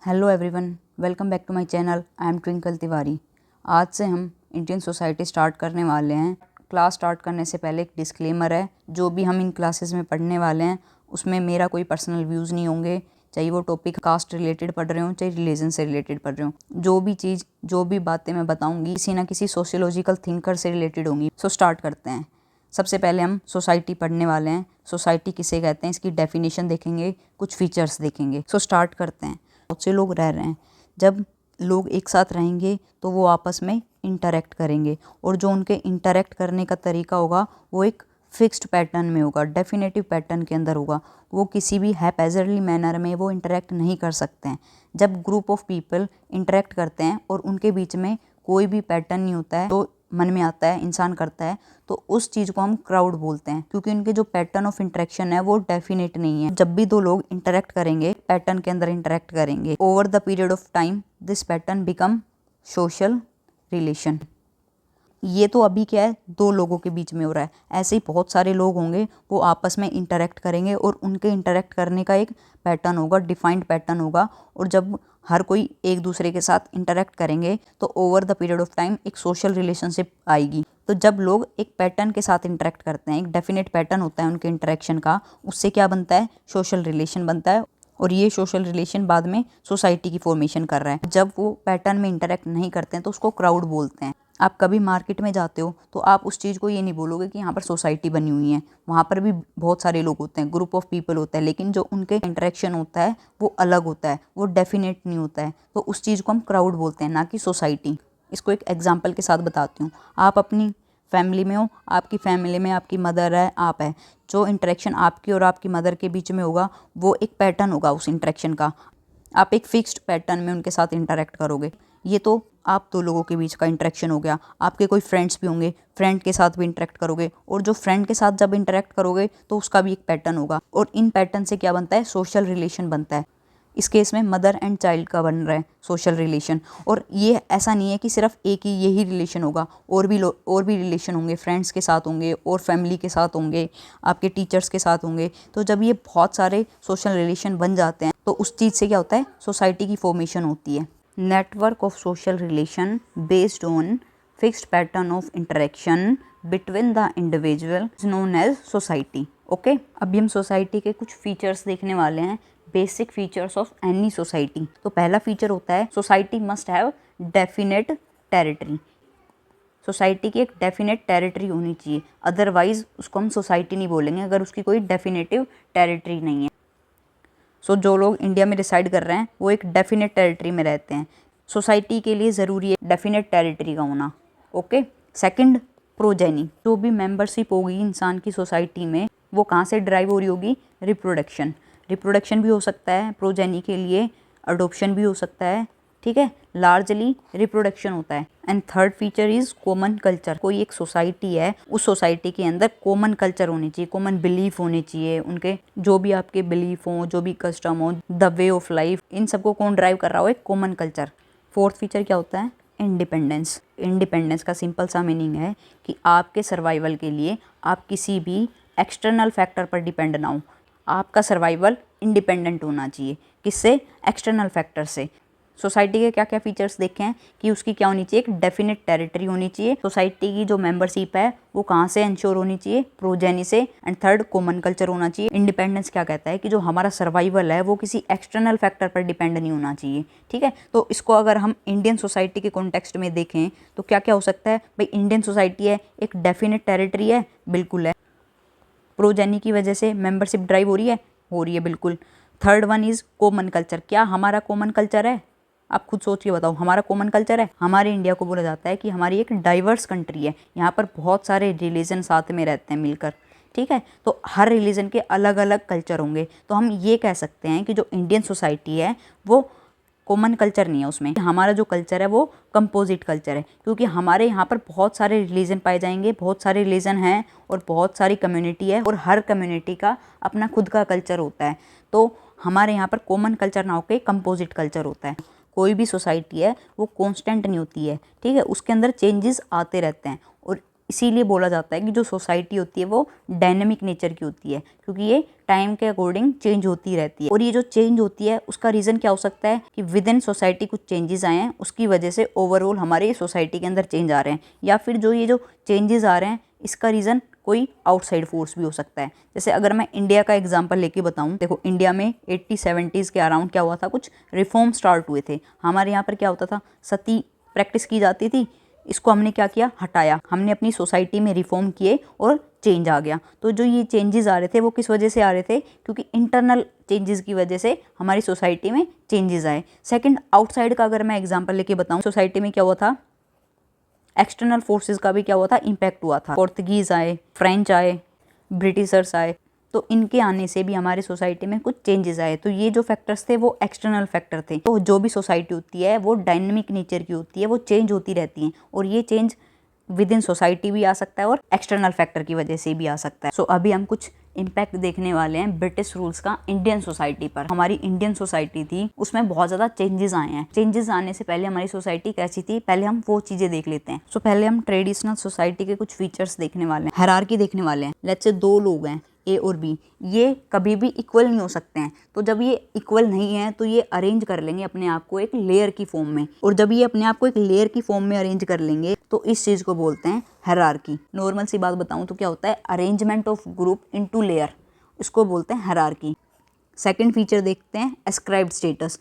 Hello everyone, welcome back to my channel. I am Twinkle Tiwari. आज से हम इंडियन सोसाइटी स्टार्ट करने वाले हैं। क्लास स्टार्ट करने से पहले एक डिस्क्लेमर है, जो भी हम इन क्लासेस में पढ़ने वाले हैं उसमें मेरा कोई पर्सनल व्यूज़ नहीं होंगे, चाहे वो टॉपिक कास्ट रिलेटेड पढ़ रहे हो चाहे रिलीजन से रिलेटेड पढ़ रहे हो। जो भी बातें मैं बताऊँगी किसी ना किसी सोशियोलॉजिकल थिंकर से रिलेटेड होंगी। सो स्टार्ट करते हैं। सबसे पहले हम सोसाइटी पढ़ने वाले हैं। सोसाइटी किसे कहते हैं, इसकी डेफिनेशन देखेंगे, कुछ फीचर्स देखेंगे। सो स्टार्ट करते हैं। बहुत से लोग रह रहे हैं। जब लोग एक साथ रहेंगे तो वो आपस में इंटरेक्ट करेंगे, और जो उनके इंटरेक्ट करने का तरीका होगा वो एक फिक्स्ड पैटर्न में होगा, डेफिनेटिव पैटर्न के अंदर होगा। वो किसी भी हैपैजर्डली मैनर में वो इंटरेक्ट नहीं कर सकते हैं। जब ग्रुप ऑफ पीपल इंटरेक्ट करते हैं और उनके बीच में कोई भी पैटर्न नहीं होता है, तो मन में आता है, इंसान करता है, तो उस चीज़ को हम क्राउड बोलते हैं, क्योंकि उनके जो पैटर्न ऑफ इंटरेक्शन है वो डेफिनेट नहीं है। जब भी दो लोग इंटरेक्ट करेंगे, पैटर्न के अंदर इंटरेक्ट करेंगे, over the period of time this pattern become social relation. ये तो अभी क्या है, दो लोगों के बीच में हो रहा है। ऐसे ही बहुत सारे लोग होंगे, वो आपस में इंटरेक्ट करेंगे और उनके इंटरेक्ट करने का एक पैटर्न होगा, डिफाइंड पैटर्न होगा। और जब हर कोई एक दूसरे के साथ इंटरेक्ट करेंगे तो over the period of time एक सोशल रिलेशनशिप आएगी। तो जब लोग एक पैटर्न के साथ इंटरेक्ट करते हैं, एक डेफिनेट पैटर्न होता है उनके इंटरेक्शन का, उससे क्या बनता है, सोशल रिलेशन बनता है। और ये सोशल रिलेशन बाद में सोसाइटी की फॉर्मेशन कर रहा है। जब वो पैटर्न में इंटरेक्ट नहीं करते हैं तो उसको क्राउड बोलते हैं। आप कभी मार्केट में जाते हो तो आप उस चीज़ को ये नहीं बोलोगे कि यहाँ पर सोसाइटी बनी हुई है। वहाँ पर भी बहुत सारे लोग होते हैं, ग्रुप ऑफ पीपल होता है, लेकिन जो उनके इंटरेक्शन होता है वो अलग होता है, वो डेफिनेट नहीं होता है। तो उस चीज़ को हम क्राउड बोलते हैं, ना कि सोसाइटी। इसको एक एग्जाम्पल के साथ बताती हूँ। आप अपनी फैमिली में हो, आपकी फैमिली में आपकी मदर है, आप है। जो इंटरेक्शन आपकी और आपकी मदर के बीच में होगा वो एक पैटर्न होगा उस इंटरेक्शन का। आप एक फिक्स्ड पैटर्न में उनके साथ इंटरेक्ट करोगे। ये तो आप दो लोगों के बीच का इंटरेक्शन हो गया। आपके कोई फ्रेंड्स भी होंगे, फ्रेंड के साथ भी इंटरेक्ट करोगे, और जो फ्रेंड के साथ जब इंटरेक्ट करोगे तो उसका भी एक पैटर्न होगा, और इन पैटर्न से क्या बनता है, सोशल रिलेशन बनता है। इस केस में मदर एंड चाइल्ड का बन रहा है सोशल रिलेशन। और ये ऐसा नहीं है कि सिर्फ एक ही यही रिलेशन होगा, और भी रिलेशन होंगे, फ्रेंड्स के साथ होंगे और फैमिली के साथ होंगे, आपके टीचर्स के साथ होंगे। तो जब ये बहुत सारे सोशल रिलेशन बन जाते हैं तो उस चीज़ से क्या होता है, सोसाइटी की फॉर्मेशन होती है। Network of social relation based on fixed pattern of interaction between the individual is known as society. Okay, अभी हम सोसाइटी के कुछ फीचर्स देखने वाले हैं, basic features of any society. तो पहला फीचर होता है society must have definite territory. Society की एक डेफिनेट टेरिटरी होनी चाहिए, अदरवाइज उसको हम सोसाइटी नहीं बोलेंगे अगर उसकी कोई डेफिनेटिव टेरिटरी नहीं है। सो जो लोग इंडिया में रिसाइड कर रहे हैं वो एक डेफिनेट टेरिटरी में रहते हैं। सोसाइटी के लिए ज़रूरी है डेफिनेट टेरिटरी का होना। Okay, second, progeny. जो भी मेंबरशिप होगी इंसान की सोसाइटी में वो कहाँ से ड्राइव हो रही होगी, रिप्रोडक्शन। रिप्रोडक्शन भी हो सकता है प्रोजेनी के लिए, अडोप्शन भी हो सकता है, ठीक है, लार्जली रिप्रोडक्शन होता है। And third feature is common culture. कोई एक सोसाइटी है, उस सोसाइटी के अंदर कॉमन कल्चर होनी चाहिए, कॉमन बिलीफ होने चाहिए। उनके जो भी आपके बिलीफ हो, जो भी कस्टम हो, द वे ऑफ लाइफ, इन सबको कौन ड्राइव कर रहा हो, एक कॉमन कल्चर। फोर्थ फीचर क्या होता है, इंडिपेंडेंस। इंडिपेंडेंस का सिंपल सा मीनिंग है कि आपके सर्वाइवल के लिए आप किसी भी एक्सटर्नल फैक्टर पर डिपेंड ना हो। आपका सर्वाइवल इंडिपेंडेंट होना चाहिए, किससे, एक्सटर्नल फैक्टर से। सोसाइटी के क्या क्या फीचर्स देखे हैं कि उसकी क्या होनी चाहिए, एक डेफिनेट टेरिटरी होनी चाहिए। सोसाइटी की जो मेंबरशिप है वो कहाँ से इंश्योर होनी चाहिए, प्रोजेनी से। एंड थर्ड, कॉमन कल्चर होना चाहिए। इंडिपेंडेंस क्या कहता है कि जो हमारा सर्वाइवल है वो किसी एक्सटर्नल फैक्टर पर डिपेंड नहीं होना चाहिए, ठीक है। तो इसको अगर हम इंडियन सोसाइटी के कॉन्टेक्स्ट में देखें तो क्या क्या हो सकता है, भाई इंडियन सोसाइटी है, एक डेफिनेट टेरिटरी है, बिल्कुल है। प्रोजेनी की वजह से मेंबरशिप ड्राइव हो रही है बिल्कुल। Third one is common culture. क्या हमारा कॉमन कल्चर है, आप खुद सोच के बताओ, हमारा कॉमन कल्चर है। हमारे इंडिया को बोला जाता है कि हमारी एक डाइवर्स कंट्री है, यहाँ पर बहुत सारे रिलीजन साथ में रहते हैं मिलकर, ठीक है। तो हर रिलीजन के अलग अलग कल्चर होंगे। तो हम ये कह सकते हैं कि जो इंडियन सोसाइटी है वो कॉमन कल्चर नहीं है उसमें। हमारा जो कल्चर है वो कंपोजिट कल्चर है, क्योंकि हमारे यहाँ पर बहुत सारे रिलीजन पाए जाएंगे, बहुत सारे रिलीजन हैं और बहुत सारी कम्युनिटी है, और हर कम्युनिटी का अपना खुद का कल्चर होता है। तो हमारे यहाँ पर कॉमन कल्चर ना होकर कंपोजिट कल्चर होता है। कोई भी सोसाइटी है वो कांस्टेंट नहीं होती है, ठीक है, उसके अंदर चेंजेस आते रहते हैं। और इसीलिए बोला जाता है कि जो सोसाइटी होती है वो डायनेमिक नेचर की होती है, क्योंकि ये टाइम के अकॉर्डिंग चेंज होती रहती है। और ये जो चेंज होती है उसका रीज़न क्या हो सकता है कि विद इन सोसाइटी कुछ चेंजेस आए हैं, उसकी वजह से ओवरऑल हमारे सोसाइटी के अंदर चेंज आ रहे हैं, या फिर जो ये जो चेंजेस आ रहे हैं इसका रीज़न कोई आउटसाइड फोर्स भी हो सकता है। जैसे अगर मैं इंडिया का एग्जांपल लेके बताऊं, देखो इंडिया में 80-70s के अराउंड क्या हुआ था, कुछ रिफॉर्म स्टार्ट हुए थे। हमारे यहाँ पर क्या होता था, सती प्रैक्टिस की जाती थी, इसको हमने क्या किया, हटाया। हमने अपनी सोसाइटी में रिफॉर्म किए और चेंज आ गया। तो जो ये चेंजेस आ रहे थे वो किस वजह से आ रहे थे, क्योंकि इंटरनल चेंजेस की वजह से हमारी सोसाइटी में चेंजेस आए। सेकंड, आउटसाइड का अगर मैं एग्जांपल लेके बताऊं, सोसाइटी में क्या हुआ था, एक्सटर्नल फोर्सेस का भी क्या हुआ था, इम्पैक्ट हुआ था। पोर्तुगीज आए, फ्रेंच आए, ब्रिटिशर्स आए, तो इनके आने से भी हमारी सोसाइटी में कुछ चेंजेस आए। तो ये जो फैक्टर्स थे वो एक्सटर्नल फैक्टर थे। तो जो भी सोसाइटी होती है वो डायनेमिक नेचर की होती है, वो चेंज होती रहती है, और ये चेंज विद इन सोसाइटी भी आ सकता है और एक्सटर्नल फैक्टर की वजह से भी आ सकता है। सो अभी हम कुछ इम्पैक्ट देखने वाले हैं ब्रिटिश रूल्स का इंडियन सोसाइटी पर। हमारी इंडियन सोसाइटी थी उसमें बहुत ज़्यादा चेंजेस आए हैं। चेंजेस आने से पहले हमारी सोसाइटी कैसी थी, पहले हम वो चीज़ें देख लेते हैं। सो पहले हम ट्रेडिशनल सोसाइटी के कुछ फीचर्स देखने वाले हैं, हायरार्की देखने वाले हैं। लेट्स से दो लोग हैं, ए और बी, ये कभी भी इक्वल नहीं हो सकते हैं। तो जब ये इक्वल नहीं है तो ये अरेंज कर लेंगे अपने आप को एक लेयर की फॉर्म में, और जब ये अपने आप को एक लेयर की फॉर्म में अरेंज कर लेंगे तो इस चीज़ को बोलते हैं हायरार्की। नॉर्मल सी बात बताऊं तो क्या होता है, arrangement of group into layer, इसको बोलते हैं हायरार्की। सेकंड फीचर देखते हैं एस्क्राइब्ड स्टेटस।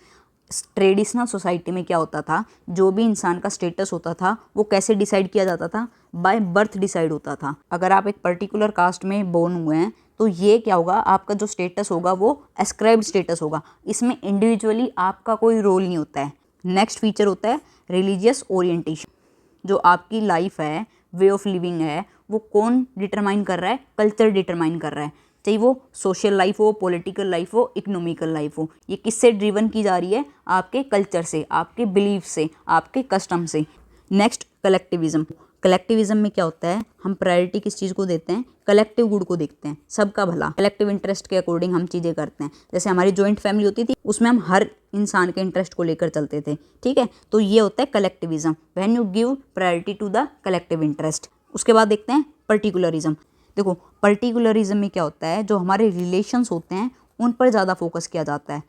ट्रेडिशनल सोसाइटी में क्या होता था, जो भी इंसान का स्टेटस होता था वो कैसे डिसाइड किया जाता था, बाय बर्थ डिसाइड होता था। अगर आप एक पर्टिकुलर कास्ट में बोर्न हुए हैं तो ये क्या होगा, आपका जो स्टेटस होगा वो एस्क्राइब्ड स्टेटस होगा। इसमें इंडिविजुअली आपका कोई रोल नहीं होता है। नेक्स्ट फीचर होता है रिलीजियस ओरिएंटेशन। जो आपकी लाइफ है, वे ऑफ लिविंग है, वो कौन डिटरमाइन कर रहा है, कल्चर डिटरमाइन कर रहा है। चाहे वो सोशल लाइफ हो, पॉलिटिकल लाइफ हो, इकोनॉमिकल लाइफ हो, ये किससे ड्रिवन की जा रही है, आपके कल्चर से, आपके बिलीफ से, आपके कस्टम से। Next collectivism. कलेक्टिविज्म में क्या होता है, हम प्रायोरिटी किस चीज़ को देते हैं, कलेक्टिव गुड को देखते हैं, सबका भला, कलेक्टिव इंटरेस्ट के अकॉर्डिंग हम चीज़ें करते हैं। जैसे हमारी जॉइंट फैमिली होती थी, उसमें हम हर इंसान के इंटरेस्ट को लेकर चलते थे, ठीक है। तो ये होता है collectivism, when you give priority to the collective interest. उसके बाद देखते हैं पर्टिकुलरिज्म। देखो पर्टिकुलरिज्म में क्या होता है, जो हमारे रिलेशंस होते हैं उन पर ज़्यादा फोकस किया जाता है।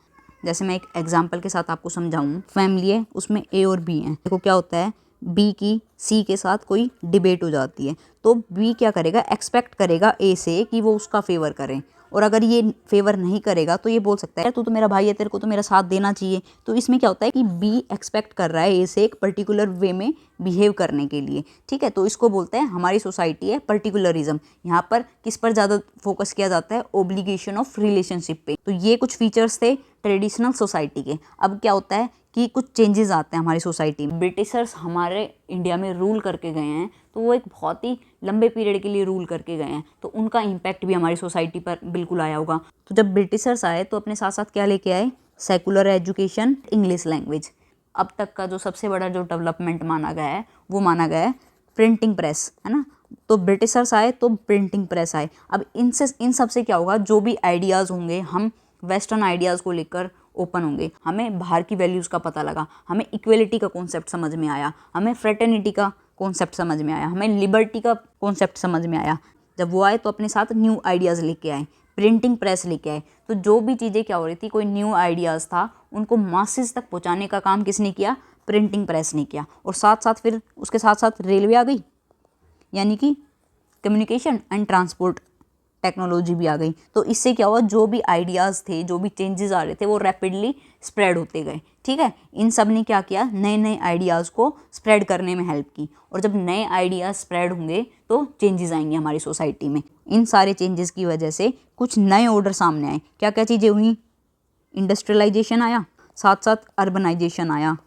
जैसे मैं एक एग्जांपल के साथ आपको समझाऊँ, फैमिली है, उसमें ए और बी हैं। देखो क्या होता है, बी की सी के साथ कोई डिबेट हो जाती है तो बी क्या करेगा, एक्सपेक्ट करेगा ए से कि वो उसका फेवर करे, और अगर ये फेवर नहीं करेगा तो ये बोल सकता है तू तो मेरा भाई है, तेरे को तो मेरा साथ देना चाहिए। तो इसमें क्या होता है कि बी एक्सपेक्ट कर रहा है ए से एक पर्टिकुलर वे में बिहेव करने के लिए, ठीक है। तो इसको बोलते हैं, हमारी सोसाइटी है पर्टिकुलरिज्म। यहाँ पर किस पर ज़्यादा फोकस किया जाता है, ओब्लिगेशन ऑफ रिलेशनशिप पे। तो ये कुछ फीचर्स थे ट्रेडिशनल सोसाइटी के। अब क्या होता है कि कुछ चेंजेस आते हैं हमारी सोसाइटी में। ब्रिटिशर्स हमारे इंडिया में रूल करके गए हैं, तो वो एक बहुत ही लंबे पीरियड के लिए रूल करके गए हैं, तो उनका इम्पैक्ट भी हमारी सोसाइटी पर बिल्कुल आया होगा। तो जब ब्रिटिशर्स आए तो अपने साथ साथ क्या लेके आए, सेकुलर एजुकेशन, इंग्लिश लैंग्वेज। अब तक का जो सबसे बड़ा जो डेवलपमेंट माना गया है वो माना गया है प्रिंटिंग प्रेस, है ना। तो ब्रिटिशर्स आए तो प्रिंटिंग प्रेस आए। अब इन सब से क्या होगा, जो भी आइडियाज़ होंगे, हम वेस्टर्न आइडियाज़ को लेकर ओपन होंगे, हमें बाहर की वैल्यूज़ का पता लगा, हमें इक्वलिटी का कॉन्सेप्ट समझ में आया, हमें फ्रेटर्निटी का कॉन्सेप्ट समझ में आया, हमें लिबर्टी का कॉन्सेप्ट समझ में आया। जब वो आए तो अपने साथ न्यू आइडियाज़ लेके आए, प्रिंटिंग प्रेस लेके आए। तो जो भी चीज़ें क्या हो रही थी, कोई न्यू आइडियाज़ था, उनको मासेस तक पहुँचाने का काम किसने किया, प्रिंटिंग प्रेस ने किया। और साथ साथ फिर उसके साथ साथ रेलवे आ गई, यानी कि कम्युनिकेशन एंड ट्रांसपोर्ट टेक्नोलॉजी भी आ गई। तो इससे क्या हुआ, जो भी आइडियाज़ थे, जो भी चेंजेस आ रहे थे, वो रैपिडली स्प्रेड होते गए, ठीक है। इन सब ने क्या किया, नए नए आइडियाज़ को स्प्रेड करने में हेल्प की। और जब नए आइडियाज़ स्प्रेड होंगे तो चेंजेस आएंगे हमारी सोसाइटी में। इन सारे चेंजेस की वजह से कुछ नए ऑर्डर सामने आए। क्या क्या चीज़ें हुई, इंडस्ट्रियलाइजेशन आया, साथ साथ अर्बनाइजेशन आया।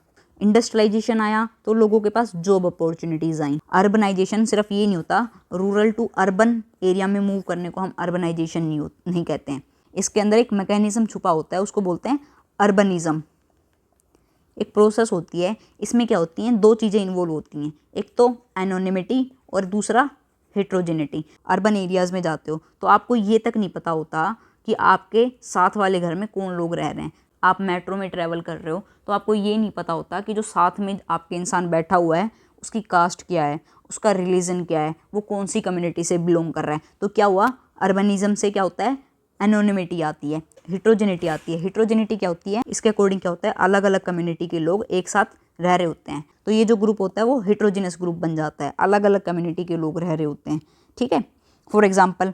इंडस्ट्रियलाइजेशन आया तो लोगों के पास जॉब अपॉर्चुनिटीज़ आई। अर्बनाइजेशन सिर्फ ये नहीं होता, रूरल टू अर्बन एरिया में मूव करने को हम अर्बनाइजेशन नहीं कहते हैं। इसके अंदर एक मैकेनिज्म छुपा होता है, उसको बोलते हैं अर्बनिज्म। एक प्रोसेस होती है, इसमें क्या होती हैं, दो चीज़ें इन्वॉल्व होती हैं, एक तो एनोनिमिटी और दूसरा हेट्रोजेनिटी। अर्बन एरियाज़ में जाते हो तो आपको ये तक नहीं पता होता कि आपके साथ वाले घर में कौन लोग रह रहे हैं। आप मेट्रो में ट्रैवल कर रहे हो तो आपको ये नहीं पता होता कि जो साथ में आपके इंसान बैठा हुआ है उसकी कास्ट क्या है, उसका रिलीजन क्या है, वो कौन सी कम्युनिटी से बिलोंग कर रहा है। तो क्या हुआ, अर्बनिज्म से क्या होता है, एनोनिमिटी आती है, हिट्रोजेनिटी आती है। हिट्रोजेनिटी क्या होती है, इसके अकॉर्डिंग क्या होता है, अलग अलग कम्युनिटी के लोग एक साथ रह रहे होते हैं, तो ये जो ग्रुप होता है वो हिट्रोजिनस ग्रुप बन जाता है, अलग अलग कम्युनिटी के लोग रह रहे होते हैं। ठीक है, फॉर एग्जाम्पल,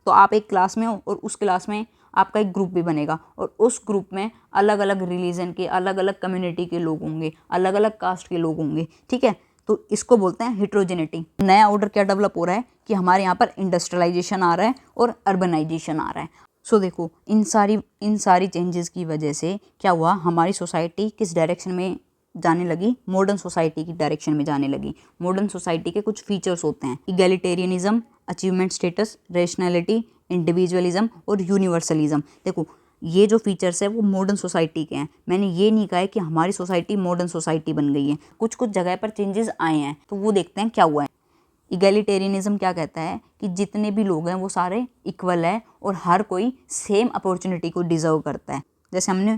तो आप एक क्लास में हो और उस क्लास में आपका एक ग्रुप भी बनेगा और उस ग्रुप में अलग अलग रिलीजन के, अलग अलग कम्युनिटी के लोग होंगे, अलग अलग कास्ट के लोग होंगे। ठीक है, तो इसको बोलते हैं हिट्रोजेनिटी। नया ऑर्डर क्या डेवलप हो रहा है कि हमारे यहाँ पर इंडस्ट्रियलाइजेशन आ रहा है और अर्बनाइजेशन आ रहा है। सो देखो, इन सारी चेंजेस की वजह से क्या हुआ, हमारी सोसाइटी किस डायरेक्शन में जाने लगी, मॉडर्न सोसाइटी की डायरेक्शन में जाने लगी। मॉडर्न सोसाइटी के कुछ फीचर्स होते हैं, egalitarianism, achievement status, rationality, individualism और यूनिवर्सलिज्म। देखो, ये जो फीचर्स है वो मॉडर्न सोसाइटी के हैं। मैंने ये नहीं कहा है कि हमारी सोसाइटी मॉडर्न सोसाइटी बन गई है, कुछ कुछ जगह पर चेंजेस आए हैं, तो वो देखते हैं क्या हुआ है। इगैलिटेरियनिज्म क्या कहता है कि जितने भी लोग हैं वो सारे इक्वल है और हर कोई सेम अपॉर्चुनिटी को डिजर्व करता है। जैसे हमने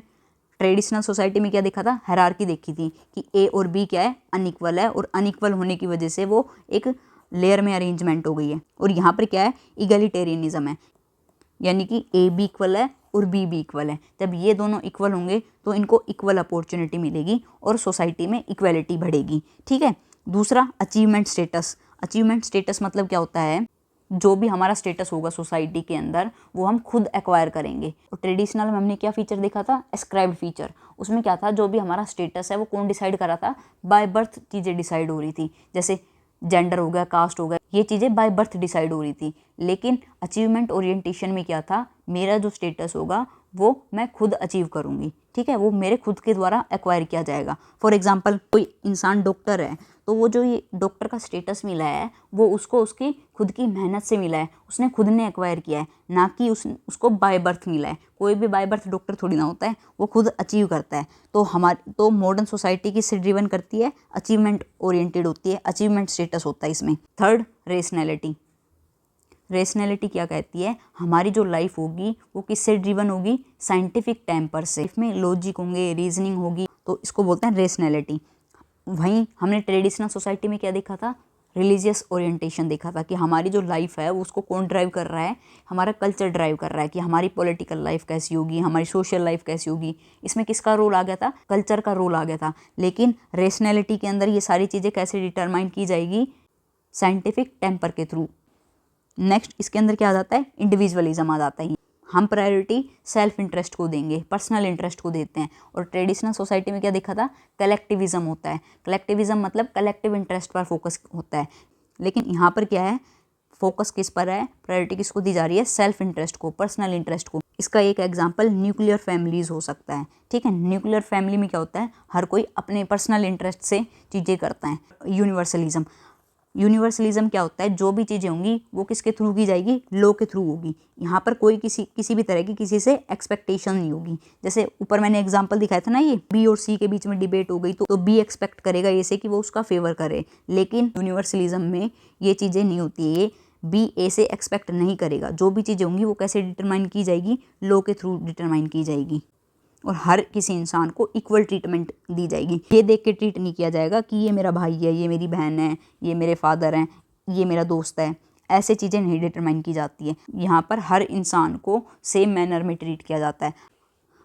ट्रेडिशनल सोसाइटी में क्या देखा था, हायरार्की देखी थी कि ए और बी क्या है, अनइक्वल है, और अनइक्वल होने की वजह से वो एक लेयर में अरेंजमेंट हो गई है। और यहाँ पर क्या है, इगैलिटेरियनिज्म है, यानी कि ए भी इक्वल है और बी भी इक्वल है। जब ये दोनों इक्वल होंगे तो इनको इक्वल अपॉर्चुनिटी मिलेगी और सोसाइटी में इक्वलिटी बढ़ेगी। ठीक है, दूसरा अचीवमेंट स्टेटस। अचीवमेंट स्टेटस मतलब क्या होता है, जो भी हमारा स्टेटस होगा सोसाइटी के अंदर वो हम खुद एक्वायर करेंगे। और ट्रेडिशनल में हमने क्या फीचर देखा था, एस्क्राइब्ड फीचर। उसमें क्या था, जो भी हमारा स्टेटस है वो कौन डिसाइड कर रहा था, बाय बर्थ चीज़ें डिसाइड हो रही थी, जैसे जेंडर हो गया, कास्ट हो गया, ये चीज़ें बाय बर्थ डिसाइड हो रही थी। लेकिन अचीवमेंट ओरिएंटेशन में क्या था, मेरा जो स्टेटस होगा वो मैं खुद अचीव करूँगी। ठीक है, वो मेरे खुद के द्वारा एक्वायर किया जाएगा। फॉर एग्जांपल, कोई इंसान डॉक्टर है तो वो जो ये डॉक्टर का स्टेटस मिला है वो उसको उसकी खुद की मेहनत से मिला है, उसने खुद ने एक्वायर किया है, ना कि उसको बाय बर्थ मिला है। कोई भी बाय बर्थ डॉक्टर थोड़ी ना होता है, वो खुद अचीव करता है। तो मॉडर्न सोसाइटी किससे ड्रिवन करती है, अचीवमेंट ओरिएंटेड होती है, अचीवमेंट स्टेटस होता है इसमें। Third, rationality. रेशनैलिटी क्या कहती है, हमारी जो लाइफ होगी वो किससे ड्रिवन होगी, साइंटिफिक टेम्पर से। इसमें लॉजिक होंगे, रीजनिंग होगी, तो इसको बोलते हैं रेशनैलिटी। वहीं हमने ट्रेडिशनल सोसाइटी में क्या देखा था, रिलीजियस ओरिएंटेशन देखा था कि हमारी जो लाइफ है वो उसको कौन ड्राइव कर रहा है, हमारा कल्चर ड्राइव कर रहा है कि हमारी पॉलिटिकल लाइफ कैसी होगी, हमारी सोशल लाइफ कैसी होगी। इसमें किसका रोल आ गया था, कल्चर का रोल आ गया था। लेकिन रेशनैलिटी के अंदर ये सारी चीज़ें कैसे डिटरमाइन की जाएगी, साइंटिफिक टेम्पर के थ्रू। नेक्स्ट इसके अंदर क्या आ जाता है, इंडिविजुअलिज्म आ जाता है। हम प्रायोरिटी सेल्फ इंटरेस्ट को देंगे, पर्सनल इंटरेस्ट को देते हैं। और ट्रेडिशनल सोसाइटी में क्या देखा था, कलेक्टिविज्म होता है। कलेक्टिविज्म मतलब कलेक्टिव इंटरेस्ट पर फोकस होता है। लेकिन यहाँ पर क्या है, फोकस किस पर है, प्रायोरिटी किसको दी जा रही है, सेल्फ इंटरेस्ट को, पर्सनल इंटरेस्ट को। इसका एक एग्जांपल न्यूक्लियर फैमिलीज हो सकता है। ठीक है, न्यूक्लियर फैमिली में क्या होता है, हर कोई अपने पर्सनल इंटरेस्ट से चीज़ें करता है। यूनिवर्सलिज्म, यूनिवर्सलिज्म क्या होता है, जो भी चीज़ें होंगी वो किसके थ्रू की जाएगी, लॉ के थ्रू होगी। यहाँ पर कोई किसी भी तरह की किसी से एक्सपेक्टेशन नहीं होगी। जैसे ऊपर मैंने एग्जांपल दिखाया था ना, ये बी और सी के बीच में डिबेट हो गई तो बी एक्सपेक्ट करेगा ये से कि वो उसका फेवर करे। लेकिन यूनिवर्सलिज्म में ये चीज़ें नहीं होती है, बी ए से एक्सपेक्ट नहीं करेगा। जो भी चीज़ें होंगी वो कैसे डिटरमाइन की जाएगी, लॉ के थ्रू डिटरमाइन की जाएगी। और हर किसी इंसान को इक्वल ट्रीटमेंट दी जाएगी। ये देख के ट्रीट नहीं किया जाएगा कि ये मेरा भाई है, ये मेरी बहन है, ये मेरे फादर हैं, ये मेरा दोस्त है। ऐसे चीज़ें नहीं डिटरमाइन की जाती है। यहाँ पर हर इंसान को सेम मैनर में ट्रीट किया जाता है।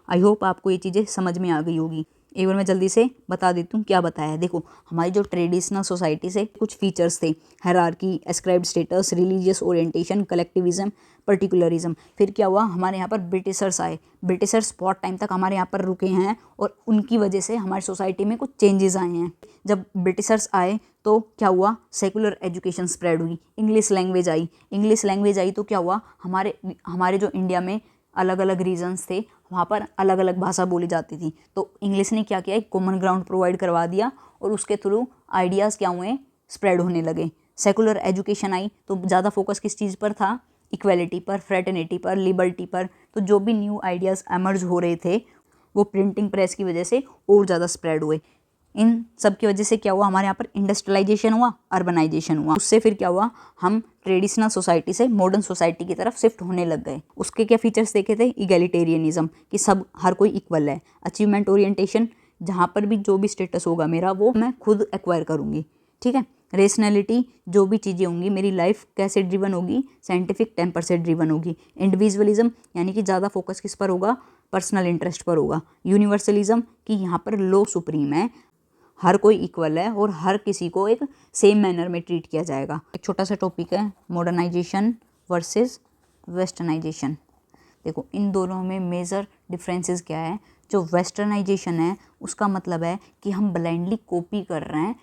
आई होप आपको ये चीज़ें समझ में आ गई होगी। एक बार मैं जल्दी से बता देती हूँ क्या बताया है। देखो, हमारी जो ट्रेडिशनल सोसाइटी से कुछ फीचर्स थे, hierarchy, ascribed status, religious orientation, collectivism, particularism. फिर क्या हुआ, हमारे यहाँ पर ब्रिटिशर्स आए। ब्रिटिशर्स बहुत टाइम तक हमारे यहाँ पर रुके हैं और उनकी वजह से हमारी सोसाइटी में कुछ चेंजेस आए हैं। जब ब्रिटिशर्स आए तो क्या हुआ, सेकुलर एजुकेशन स्प्रेड हुई, English language I. English language I तो क्या हुआ, हमारे जो इंडिया में अलग अलग रीजन्स थे वहाँ पर अलग अलग भाषा बोली जाती थी। तो इंग्लिश ने क्या किया, एक कॉमन ग्राउंड प्रोवाइड करवा दिया और उसके थ्रू आइडियाज़ क्या हुए, स्प्रेड होने लगे। सेकुलर एजुकेशन आई तो ज़्यादा फोकस किस चीज़ पर था, इक्वलिटी पर, फ्रेटर्निटी पर, लिबर्टी पर। तो जो भी न्यू आइडियाज़ एमर्ज हो रहे थे वो प्रिंटिंग प्रेस की वजह से और ज़्यादा स्प्रेड हुए। इन सब की वजह से क्या हुआ, हमारे यहाँ पर इंडस्ट्रियलाइजेशन हुआ, अर्बनाइजेशन हुआ। उससे फिर क्या हुआ, हम ट्रेडिशनल सोसाइटी से मॉडर्न सोसाइटी की तरफ शिफ्ट होने लग गए। उसके क्या फीचर्स देखे थे, इगैलिटेरियनिज्म कि सब हर कोई इक्वल है। अचीवमेंट ओरिएंटेशन, जहाँ पर भी जो भी स्टेटस होगा मेरा वो मैं खुद एक्वायर करूँगी। ठीक है। रेशनैलिटी, जो भी चीज़ें होंगी, मेरी लाइफ कैसे ड्रिवन होगी, साइंटिफिक टेम्पर से ड्रिवन होगी। इंडिविजुअलिज्म यानी कि ज़्यादा फोकस किस पर होगा, पर्सनल इंटरेस्ट पर होगा। यूनिवर्सलिज्म कि यहाँ पर लो सुप्रीम है, हर कोई इक्वल है और हर किसी को एक सेम मैनर में ट्रीट किया जाएगा। एक छोटा सा टॉपिक है मॉडर्नाइजेशन वर्सेस वेस्टर्नाइजेशन। देखो इन दोनों में मेजर डिफरेंसेस क्या है। जो वेस्टर्नाइजेशन है उसका मतलब है कि हम ब्लाइंडली कॉपी कर रहे हैं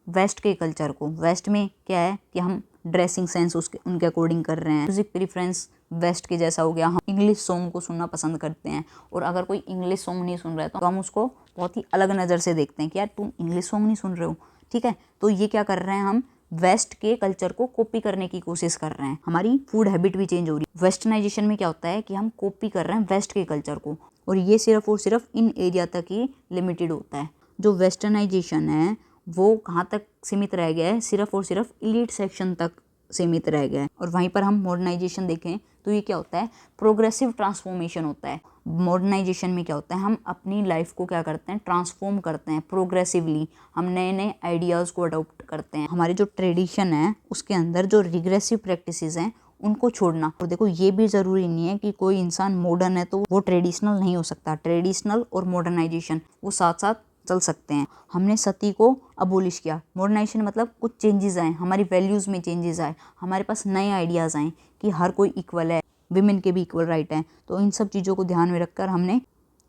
वेस्ट के कल्चर को। वेस्ट में क्या है कि हम ड्रेसिंग सेंस उनके अकॉर्डिंग कर रहे हैं। म्यूजिक प्रेफरेंस वेस्ट के जैसा हो गया, हम इंग्लिश सॉन्ग को सुनना पसंद करते हैं और अगर कोई इंग्लिश सॉन्ग नहीं सुन रहा है तो हम उसको बहुत ही अलग नज़र से देखते हैं कि यार तुम इंग्लिश सॉन्ग नहीं सुन रहे हो, ठीक है। तो ये क्या कर रहे हैं, हम वेस्ट के कल्चर को कॉपी करने की कोशिश कर रहे हैं। हमारी फूड हैबिट भी चेंज हो रही है। वेस्टर्नाइजेशन में क्या होता है कि हम कॉपी कर रहे हैं वेस्ट के कल्चर को और ये सिर्फ और सिर्फ इन एरिया तक ही लिमिटेड होता है। जो वेस्टर्नाइजेशन है वो कहाँ तक सीमित रह गया है, सिर्फ और सिर्फ एलीट सेक्शन तक सीमित रह गया है। और वहीं पर हम मॉडर्नाइजेशन देखें तो ये क्या होता है, प्रोग्रेसिव ट्रांसफॉर्मेशन होता है। मॉडर्नाइजेशन में क्या होता है, हम अपनी लाइफ को क्या करते हैं, ट्रांसफॉर्म करते हैं प्रोग्रेसिवली। हम नए नए आइडियाज़ को अडॉप्ट करते हैं। हमारी जो ट्रेडिशन है उसके अंदर जो रिग्रेसिव प्रैक्टिसेस हैं उनको छोड़ना। और देखो ये भी ज़रूरी नहीं है कि कोई इंसान मॉडर्न है तो वो ट्रेडिशनल नहीं हो सकता। ट्रेडिशनल और मॉडर्नाइजेशन वो साथ साथ चल सकते हैं। हमने सती को अबोलिश किया। मॉडर्नाइजेशन मतलब कुछ चेंजेस आए, हमारी वैल्यूज़ में चेंजेस आए, हमारे पास नए आइडियाज़ आए कि हर कोई इक्वल है, विमेन के भी इक्वल राइट हैं। तो इन सब चीज़ों को ध्यान में रखकर हमने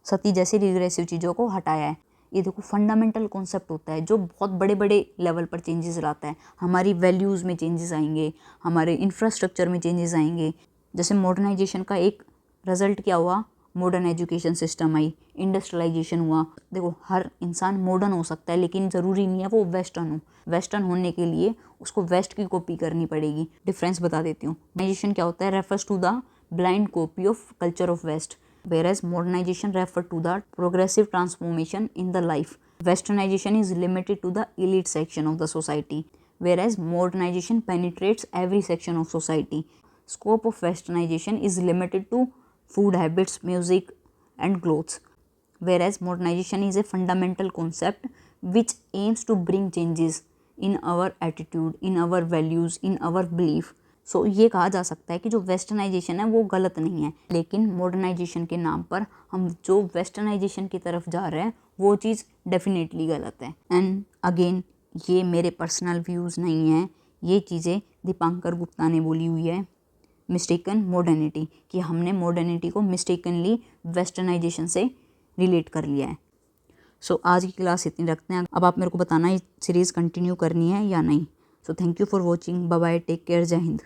सती जैसी रिग्रेसिव चीज़ों को हटाया है। ये देखो फंडामेंटल कॉन्सेप्ट होता है जो बहुत बड़े बड़े लेवल पर चेंजेस लाता है। हमारी वैल्यूज़ में चेंजेस आएंगे, हमारे इंफ्रास्ट्रक्चर में चेंजेस आएंगे। जैसे मॉडर्नाइजेशन का एक रिजल्ट क्या हुआ, मॉडर्न एजुकेशन सिस्टम आई, इंडस्ट्रियलाइजेशन हुआ। देखो हर इंसान मॉडर्न हो सकता है लेकिन ज़रूरी नहीं है वो वेस्टर्न हो। वेस्टर्न होने के लिए उसको वेस्ट की कॉपी करनी पड़ेगी। डिफरेंस बता देती हूँ। मॉडर्नाइजेशन क्या होता है, refers to the blind copy of culture of west, whereas modernization refer to the progressive transformation in the life. Westernization is limited to the elite section of the society, whereas modernization penetrates every section of society. Scope of westernization is limited to food habits, music and clothes, whereas modernization is a fundamental concept which aims to bring changes in our attitude, in our values, in our belief. सो ये कहा जा सकता है कि जो westernisation है वो गलत नहीं है, लेकिन मॉडर्नाइजेशन के नाम पर हम जो वेस्टर्नाइजेशन की तरफ जा रहे हैं वो चीज़ डेफिनेटली गलत है। एंड अगेन ये मेरे पर्सनल व्यूज़ नहीं हैं, ये चीज़ें दीपांकर गुप्ता ने बोली हुई है। मिस्टेकन मॉडर्निटी, कि हमने मॉडर्निटी को मिस्टेकनली वेस्टर्नाइजेशन से रिलेट कर लिया है। सो आज की क्लास इतनी रखते हैं। अब आप मेरे को बताना ये सीरीज़ कंटिन्यू करनी है या नहीं। So thank you for watching, bye bye, take care, Jai Hind.